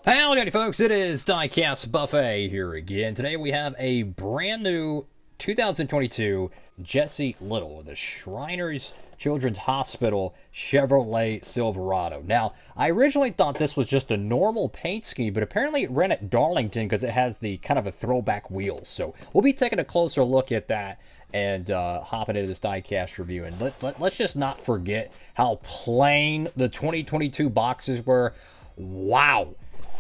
Howdy, folks. It is Diecastbuffet here again. Today we have a brand new 2022 Jesse Little, the Shriners Children's Hospital Chevrolet Silverado. Now, I originally thought this was just a normal paint scheme, but apparently it ran at Darlington because it has the kind of a throwback wheels. So we'll be taking a closer look at that and hopping into this diecast review. And let's just not forget how plain the 2022 boxes were. Wow.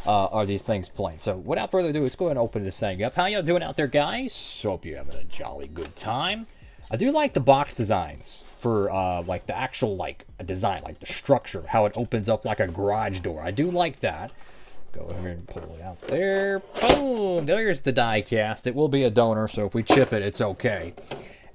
Are these things plain? So without further ado, let's go ahead and open this thing up. How y'all doing out there, guys? Hope you're having a jolly good time. I do like the box designs for like the actual like design, like the structure, how it opens up like a garage door. I do like that. Go ahead and pull it out there. Boom! There's the die cast. It will be a donor, so if we chip it, it's okay.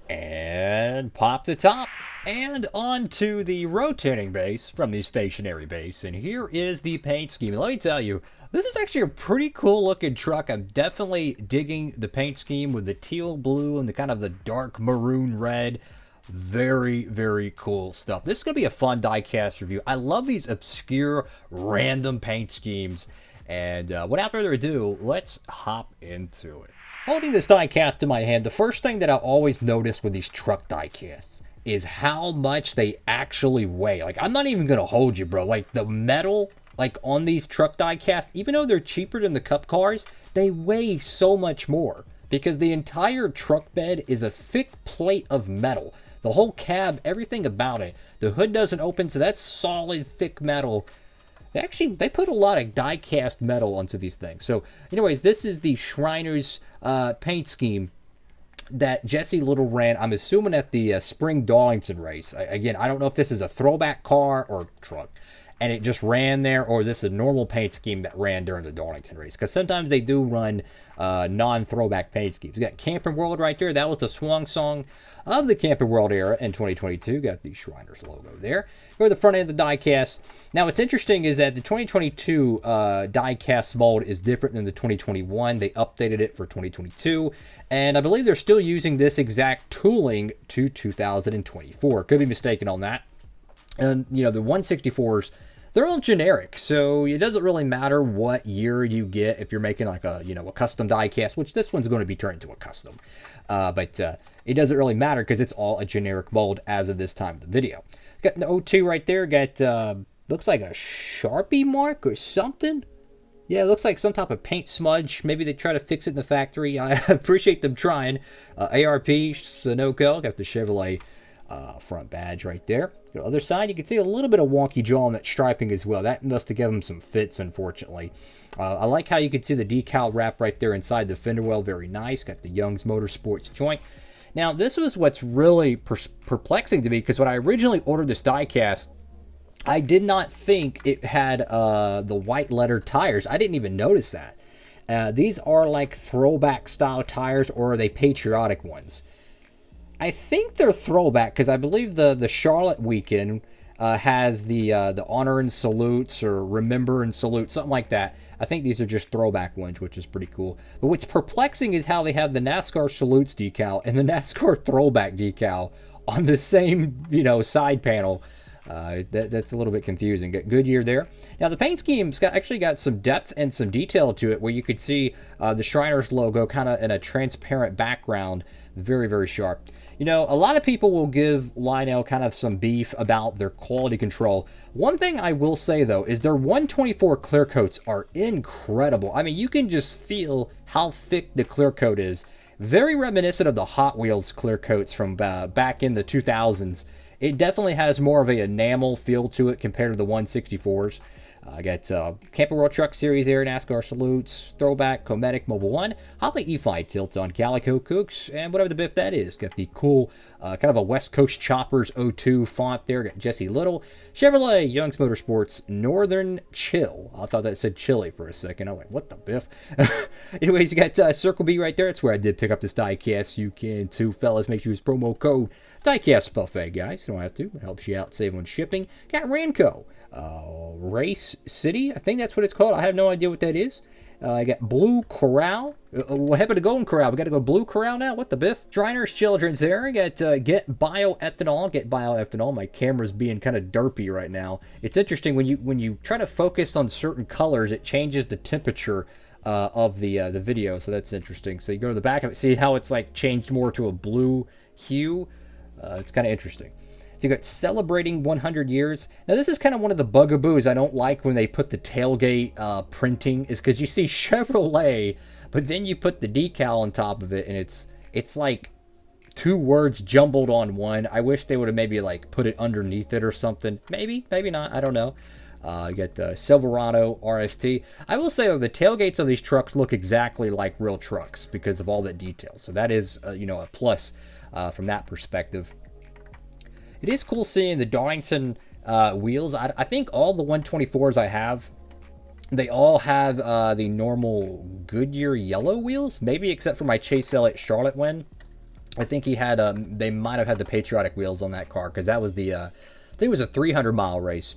And pop the top. And onto the rotating base from the stationary base. And here is the paint scheme. Let me tell you, this is actually a pretty cool looking truck. I'm definitely digging the paint scheme with the teal blue and the kind of the dark maroon red. Very, very cool stuff. This is going to be a fun diecast review. I love these obscure, random paint schemes. And without further ado, let's hop into it. Holding this diecast in my hand, the first thing that I always notice with these truck diecasts is how much they actually weigh. Like, I'm not even gonna hold you, bro. Like, the metal, like, on these truck diecasts, even though they're cheaper than the cup cars, they weigh so much more because the entire truck bed is a thick plate of metal. The whole cab, everything about it. The hood doesn't open, so that's solid, thick metal. They put a lot of die-cast metal onto these things. So, anyways, this is the Shriners paint scheme that Jesse Little ran, I'm assuming at the Spring Darlington race. Again, I don't know if this is a throwback car or truck, and it just ran there, or this is a normal paint scheme that ran during the Darlington race. Because sometimes they do run non-throwback paint schemes. We got Camping World right there. That was the swan song of the Camping World era in 2022. Got the Shriners logo there. Go to the front end of the diecast. Now, what's interesting is that the 2022 diecast mold is different than the 2021. They updated it for 2022. And I believe they're still using this exact tooling to 2024. Could be mistaken on that. And, you know, the 164s, they're all generic, so it doesn't really matter what year you get if you're making like a, you know, a custom diecast, which this one's going to be turned into a custom. But it doesn't really matter because it's all a generic mold as of this time of the video. Got the O2 right there. Got, looks like a Sharpie mark or something. Yeah, it looks like some type of paint smudge. Maybe they try to fix it in the factory. I appreciate them trying. ARP, Sunoco, got the Chevrolet front badge right there. The other side, you can see a little bit of wonky jaw on that striping as well. That must have given them some fits, unfortunately. I like how you can see the decal wrap right there inside the fender well. Very nice. Got the Young's Motorsports joint. Now, this was what's really perplexing to me, because when I originally ordered this diecast, I did not think it had the white letter tires. I didn't even notice that. These are like throwback style tires, or are they patriotic ones? I think they're throwback because I believe the Charlotte weekend has the honor and salutes, or remember and salute, something like that. I think these are just throwback ones, which is pretty cool. But what's perplexing is how they have the NASCAR salutes decal and the NASCAR throwback decal on the same, you know, side panel. That's a little bit confusing. Got Goodyear there. Now, the paint scheme's actually got some depth and some detail to it, where you could see the Shriners logo kind of in a transparent background. Very, very sharp. You know, a lot of people will give Lionel kind of some beef about their quality control. One thing I will say, though, is their 124 clear coats are incredible. I mean, you can just feel how thick the clear coat is. Very reminiscent of the Hot Wheels clear coats from back in the 2000s. It definitely has more of a enamel feel to it compared to the 164s. I got Camping World Truck Series there, NASCAR Salutes, Throwback, Cometic, Mobile 1, Hopley E-Fly tilt on Calico Cooks, and whatever the biff that is. Got the cool kind of a West Coast Choppers 02 font there. Got Jesse Little. Chevrolet, Young's Motorsports, Northern Chill. I thought that said chili for a second. I'm like, what the biff? Anyways, you got Circle B right there. That's where I did pick up this diecast. You can too, fellas. Make sure you use promo code Diecastbuffet, guys. You don't have to. It helps you out, save on shipping. Got Ranco. Race City, I think that's what it's called. I have no idea what that is. I got Blue Corral. What happened to Golden Corral? We got to go Blue Corral now? What the biff? Shriners Children's there. I got Get Bioethanol. Get Bioethanol. My camera's being kind of derpy right now. It's interesting when you try to focus on certain colors, it changes the temperature of the video. So that's interesting. So you go to the back of it, see how it's like changed more to a blue hue. It's kind of interesting. So you got Celebrating 100 Years. Now, this is kind of one of the bugaboos I don't like when they put the tailgate printing, is because you see Chevrolet, but then you put the decal on top of it, and it's like two words jumbled on one. I wish they would have maybe like put it underneath it or something. Maybe not. I don't know. You got Silverado RST. I will say, though, the tailgates of these trucks look exactly like real trucks because of all that detail. So that is, a plus from that perspective. It is cool seeing the Darlington wheels. I think all the 124s I have, they all have the normal Goodyear yellow wheels, maybe except for my Chase Elliott Charlotte win. I think he had, they might have had the patriotic wheels on that car, because that was the, I think it was a 300-mile race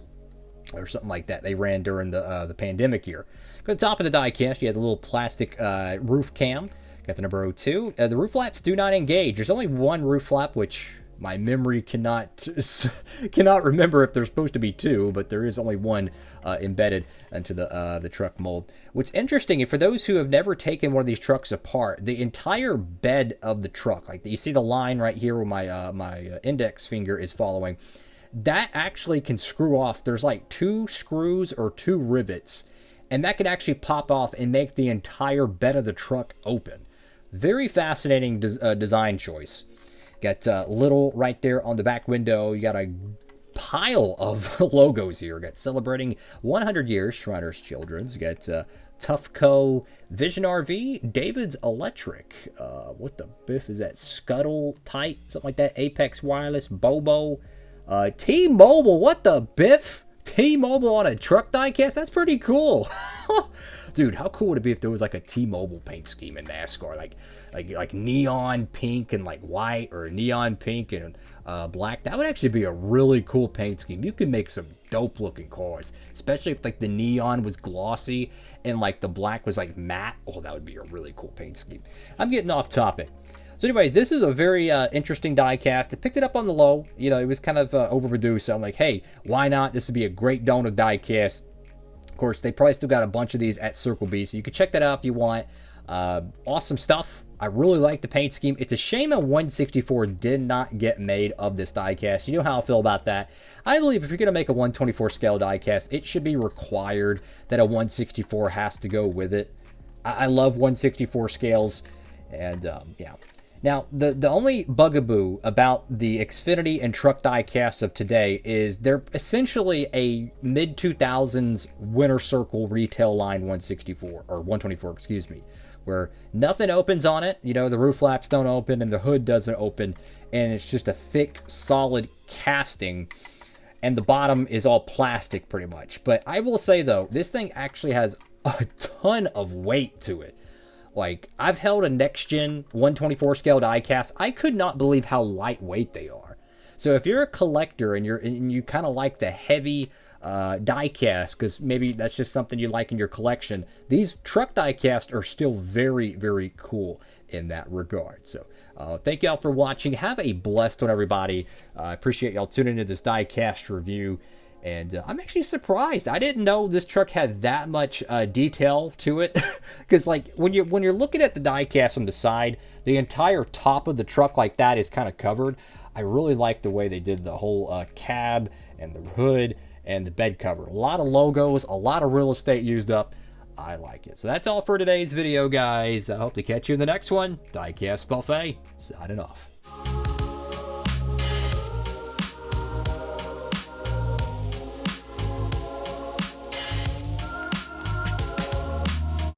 or something like that they ran during the pandemic year. At the top of the diecast, you had the little plastic roof cam. Got the number 02. The roof flaps do not engage. There's only one roof flap, which my memory cannot remember if there's supposed to be two, but there is only one embedded into the truck mold. What's interesting, for those who have never taken one of these trucks apart, the entire bed of the truck, like you see the line right here where my index finger is following, that actually can screw off. There's like 2 screws or 2 rivets, and that can actually pop off and make the entire bed of the truck open. Very fascinating design choice. Got little right there on the back window. You got a pile of logos here. Got Celebrating 100 Years, Shriners Children's. You got Toughco, Vision RV, David's Electric. What the biff is that? Scuttle Tight, something like that. Apex Wireless, Bobo, T-Mobile. What the biff? T-Mobile on a truck diecast? That's pretty cool. Dude, how cool would it be if there was like a T-Mobile paint scheme in NASCAR, like neon pink and like white, or neon pink and black? That would actually be a really cool paint scheme. You could make some dope looking cars, especially if like the neon was glossy and like the black was like matte. Oh, that would be a really cool paint scheme. I'm getting off topic. So anyways, this is a very interesting diecast. I picked it up on the low. It was kind of overproduced, so I'm like, hey, why not? This would be a great donor diecast. Of course, they probably still got a bunch of these at Circle B, so you can check that out if you want. Awesome stuff. I really like the paint scheme. It's a shame a 164 did not get made of this diecast. You know how I feel about that. I believe if you're going to make a 124 scale diecast, it should be required that a 164 has to go with it. I love 164 scales, and yeah. Now, the only bugaboo about the Xfinity and truck diecasts of today is they're essentially a mid-2000s Winter Circle retail line 164, or 124, excuse me, where nothing opens on it. The roof flaps don't open and the hood doesn't open, and it's just a thick, solid casting, and the bottom is all plastic pretty much. But I will say, though, this thing actually has a ton of weight to it. Like, I've held a next-gen 124 scale diecast. I could not believe how lightweight they are. So if you're a collector and you kind of like the heavy diecast, because maybe that's just something you like in your collection, these truck diecasts are still very, very cool in that regard. So thank y'all for watching. Have a blessed one, everybody. I appreciate y'all tuning into this diecast review. And I'm actually surprised. I didn't know this truck had that much detail to it. Because like when you're looking at the diecast from the side, the entire top of the truck like that is kind of covered. I really like the way they did the whole cab and the hood and the bed cover. A lot of logos, a lot of real estate used up. I like it. So that's all for today's video, guys. I hope to catch you in the next one. Diecast Buffet, signing off.